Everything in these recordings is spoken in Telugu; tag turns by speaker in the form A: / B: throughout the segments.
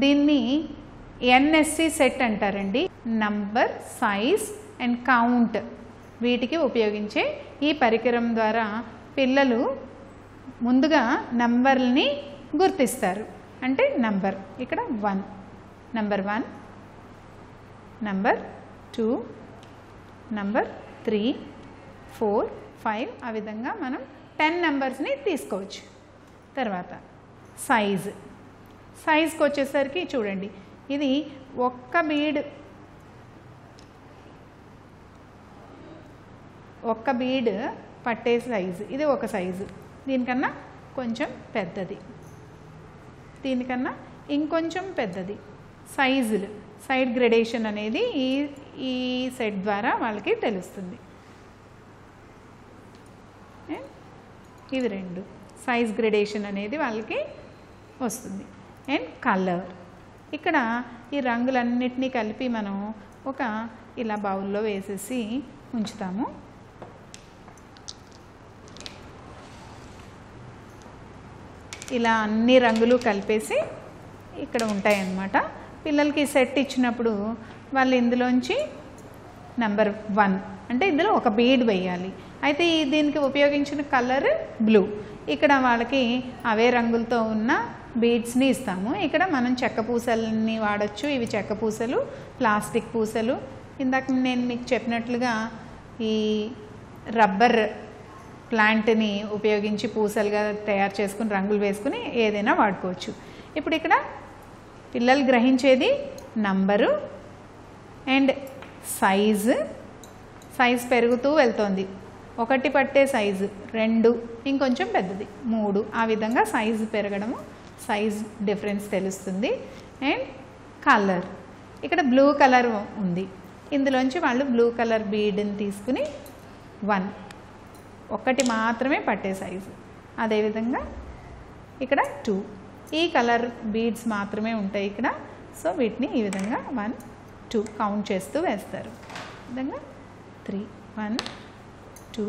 A: దీన్ని ఎన్ఎస్సి సెట్ అంటారండి. నంబర్, సైజ్ అండ్ కౌంట్ వీటికి ఉపయోగించే ఈ పరికరం ద్వారా పిల్లలు ముందుగా నంబర్ని గుర్తిస్తారు. అంటే నంబర్ ఇక్కడ 1, నంబర్ 1, నంబర్ 2, నంబర్ 3, 4, 5 ఆ విధంగా మనం 10 నెంబర్స్ని తీసుకోవచ్చు. తర్వాత సైజ్కి వచ్చేసరికి చూడండి, ఇది ఒక్క బీడ్ పట్టే సైజు. ఇది ఒక సైజు, దీనికన్నా కొంచెం పెద్దది, దీనికన్నా ఇంకొంచెం పెద్దది. సైడ్ గ్రేడేషన్ అనేది ఈ సెట్ ద్వారా వాళ్ళకి తెలుస్తుంది. ఇది 2 సైజ్ గ్రేడేషన్ అనేది వాళ్ళకి వస్తుంది. అండ్ కలర్, ఇక్కడ ఈ రంగులన్నిటినీ కలిపి మనం ఒక ఇలా బౌల్లో వేసేసి ఉంచుతాము. ఇలా అన్ని రంగులు కలిపేసి ఇక్కడ ఉంటాయన్నమాట. పిల్లలకి సెట్ ఇచ్చినప్పుడు వాళ్ళు ఇందులోంచి నెంబర్ 1 అంటే ఇందులో ఒక బీడ్ వేయాలి. అయితే దీనికి ఉపయోగించిన కలర్ బ్లూ. ఇక్కడ వాళ్ళకి అవే రంగులతో ఉన్న బీడ్స్ని ఇస్తాము. ఇక్కడ మనం చెక్క పూసల్ని వాడచ్చు. ఇవి చెక్క పూసలు, ప్లాస్టిక్ పూసలు. ఇందాక నేను మీకు చెప్పినట్లుగా ఈ రబ్బర్ ప్లాంట్ని ఉపయోగించి పూసలుగా తయారు చేసుకుని రంగులు వేసుకుని ఏదైనా వాడుకోవచ్చు. ఇప్పుడు ఇక్కడ పిల్లలు గ్రహించేది నంబరు అండ్ సైజ్ పెరుగుతూ వెళ్తోంది. 1 పట్టే సైజు, 2 ఇంకొంచెం పెద్దది, 3 ఆ విధంగా సైజు పెరగడము, సైజ్ డిఫరెన్స్ తెలుస్తుంది. అండ్ కలర్, ఇక్కడ బ్లూ కలర్ ఉంది. ఇందులోంచి వాళ్ళు బ్లూ కలర్ బీడ్ని తీసుకుని 1 మాత్రమే పట్టే సైజు. అదేవిధంగా ఇక్కడ 2 ఈ కలర్ బీడ్స్ మాత్రమే ఉంటాయి ఇక్కడ. సో వీటిని ఈ విధంగా 1, 2 కౌంట్ చేస్తూ వేస్తారు. ఈ విధంగా 3, 1, 2,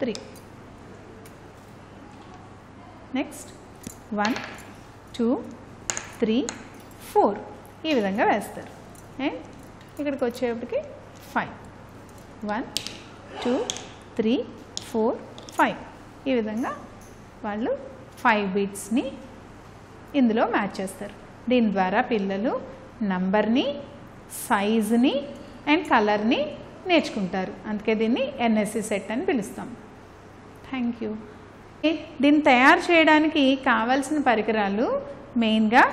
A: 3. నెక్స్ట్ 1, 2, 3, 4 ఈ విధంగా వేస్తారు. అండ్ ఇక్కడికి వచ్చేప్పటికి 5, 1, 2, 3, 4, 5 ఈ విధంగా వాళ్ళు 5 బీట్స్ని ఇందులో మ్యాచ్ చేస్తారు. దీని ద్వారా పిల్లలు నంబర్ని, సైజుని అండ్ కలర్ని నేర్చుకుంటారు. అందుకే దీన్ని ఎన్ఎస్సి సెట్ అని పిలుస్తాం. Thank you. దీన్ని తయారు చేయడానికి కావాల్సిన పరికరాలు మెయిన్గా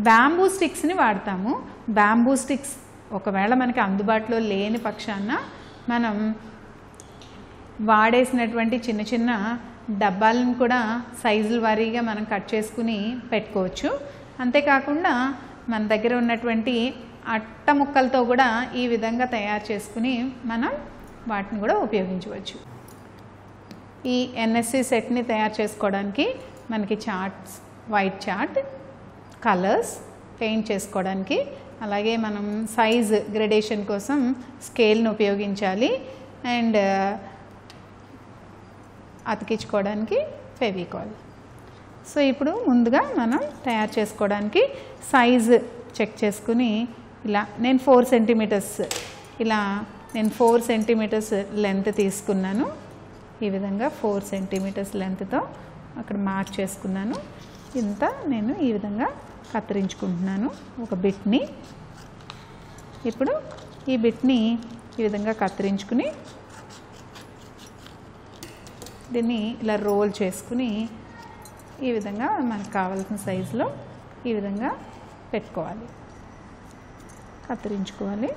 A: బ్యాంబూ స్టిక్స్ని వాడతాము. బ్యాంబూ స్టిక్స్ ఒకవేళ మనకి అందుబాటులో లేని పక్షాన మనం వాడేసినటువంటి చిన్న చిన్న డబ్బాలను కూడా సైజుల వారీగా మనం కట్ చేసుకుని పెట్టుకోవచ్చు. అంతేకాకుండా మన దగ్గర ఉన్నటువంటి అట్ట ముక్కలతో కూడా ఈ విధంగా తయారు చేసుకుని మనం వాటిని కూడా ఉపయోగించవచ్చు. ఈ ఎన్ఎస్సి సెట్ని తయారు చేసుకోవడానికి మనకి charts, white chart, colours paint చేసుకోవడానికి, అలాగే మనం సైజ్ గ్రేడేషన్ కోసం స్కేల్ని ఉపయోగించాలి. అండ్ అతికించుకోవడానికి ఫెవికాల్. సో ఇప్పుడు ముందుగా మనం తయారు చేసుకోవడానికి సైజ్ చెక్ చేసుకుని ఇలా నేను 4 సెంటీమీటర్స్ లెంత్ తీసుకున్నాను. ఈ విధంగా 4 సెంటీమీటర్స్ లెంత్తో అక్కడ మార్క్ చేసుకున్నాను. ఇంత నేను ఈ విధంగా కత్తిరించుకుంటున్నాను ఒక బిట్ని. ఇప్పుడు ఈ బిట్ని ఈ విధంగా కత్తిరించుకుని దీన్ని ఇలా రోల్ చేసుకుని ఈ విధంగా మనకు కావాల్సిన సైజులో ఈ విధంగా పెట్టుకోవాలి, కత్తిరించుకోవాలి.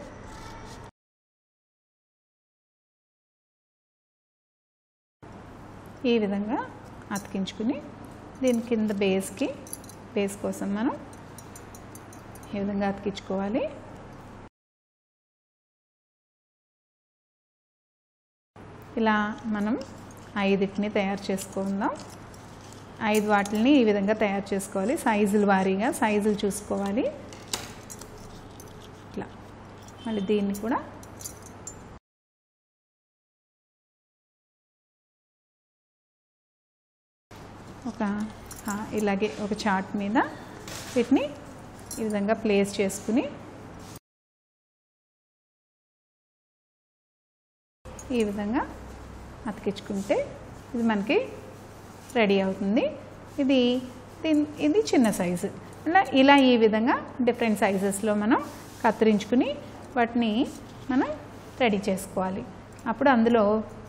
A: ఈ విధంగా అతికించుకుని దీని కింద బేస్ కోసం మనం ఈ విధంగా అతికించుకోవాలి. ఇలా మనం 5 తయారు చేసుకుందాం. 5 వాటిని ఈ విధంగా తయారు చేసుకోవాలి. సైజుల వారీగా సైజులు చూసుకోవాలి. ఇట్లా మళ్ళీ దీన్ని కూడా ఇలాగే ఒక చార్ట్ మీద వీటిని ఈ విధంగా ప్లేస్ చేసుకుని ఈ విధంగా అతికించుకుంటే ఇది మనకి రెడీ అవుతుంది. ఇది చిన్న సైజు. ఇలా ఈ విధంగా డిఫరెంట్ సైజెస్లో మనం కత్తిరించుకుని వాటిని మనం రెడీ చేసుకోవాలి. అప్పుడు అందులో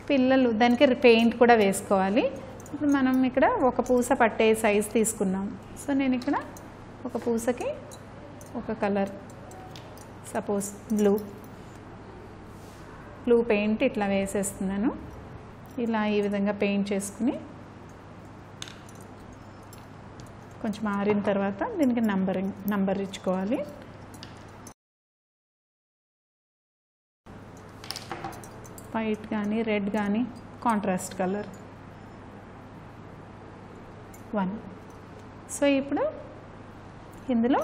A: పిల్లలు దానికి పెయింట్ కూడా వేసుకోవాలి. ఇప్పుడు మనం ఇక్కడ ఒక పూస పట్టే సైజు తీసుకున్నాం. సో నేను ఇక్కడ ఒక పూసకి ఒక కలర్, సపోజ్ బ్లూ పెయింట్ ఇట్లా వేసేస్తున్నాను. ఇలా ఈ విధంగా పెయింట్ చేసుకుని కొంచెం ఆరిన తర్వాత దీనికి నంబర్ ఇచ్చుకోవాలి. వైట్ కానీ రెడ్ కానీ కాంట్రాస్ట్ కలర్ 1. సో ఇప్పుడు ఇందులో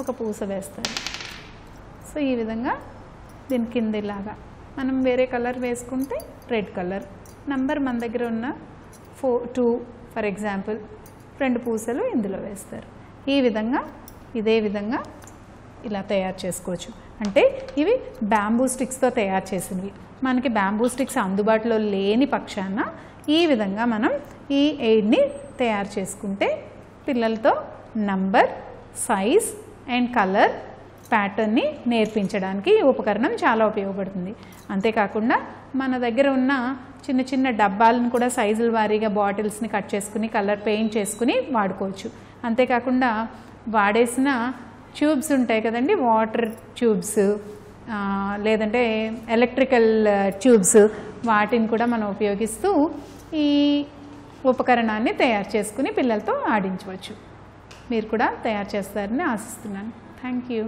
A: ఒక పూస వేస్తారు. సో ఈ విధంగా దీని కింద ఇలాగా మనం వేరే కలర్ వేసుకుంటే రెడ్ కలర్ నంబర్ మన దగ్గర ఉన్న 2 ఫర్ ఎగ్జాంపుల్ 2 పూసలు ఇందులో వేస్తారు. ఇదే విధంగా ఇలా తయారు చేసుకోవచ్చు. అంటే ఇవి బ్యాంబూ స్టిక్స్తో తయారు చేసినవి. మనకి బ్యాంబూ స్టిక్స్ అందుబాటులో లేని పక్షాన ఈ విధంగా మనం ఈ ఎయిడ్ని తయారు చేసుకుంటే పిల్లలతో నంబర్, సైజ్ అండ్ కలర్ ప్యాటర్న్ని నేర్పించడానికి ఈ ఉపకరణం చాలా ఉపయోగపడుతుంది. అంతేకాకుండా మన దగ్గర ఉన్న చిన్న చిన్న డబ్బాలను కూడా సైజుల వారీగా బాటిల్స్ని కట్ చేసుకుని కలర్ పెయింట్ చేసుకుని వాడుకోవచ్చు. అంతేకాకుండా వాడేసిన ట్యూబ్స్ ఉంటాయి కదండి, వాటర్ ట్యూబ్స్ లేదంటే ఎలక్ట్రికల్ ట్యూబ్స్, వాటిని కూడా మనం ఉపయోగిస్తూ ఈ ఉపకరణాన్ని తయారు చేసుకుని పిల్లలతో ఆడించవచ్చు. మీరు కూడా తయారు చేస్తారని ఆశిస్తున్నాను. Thank you.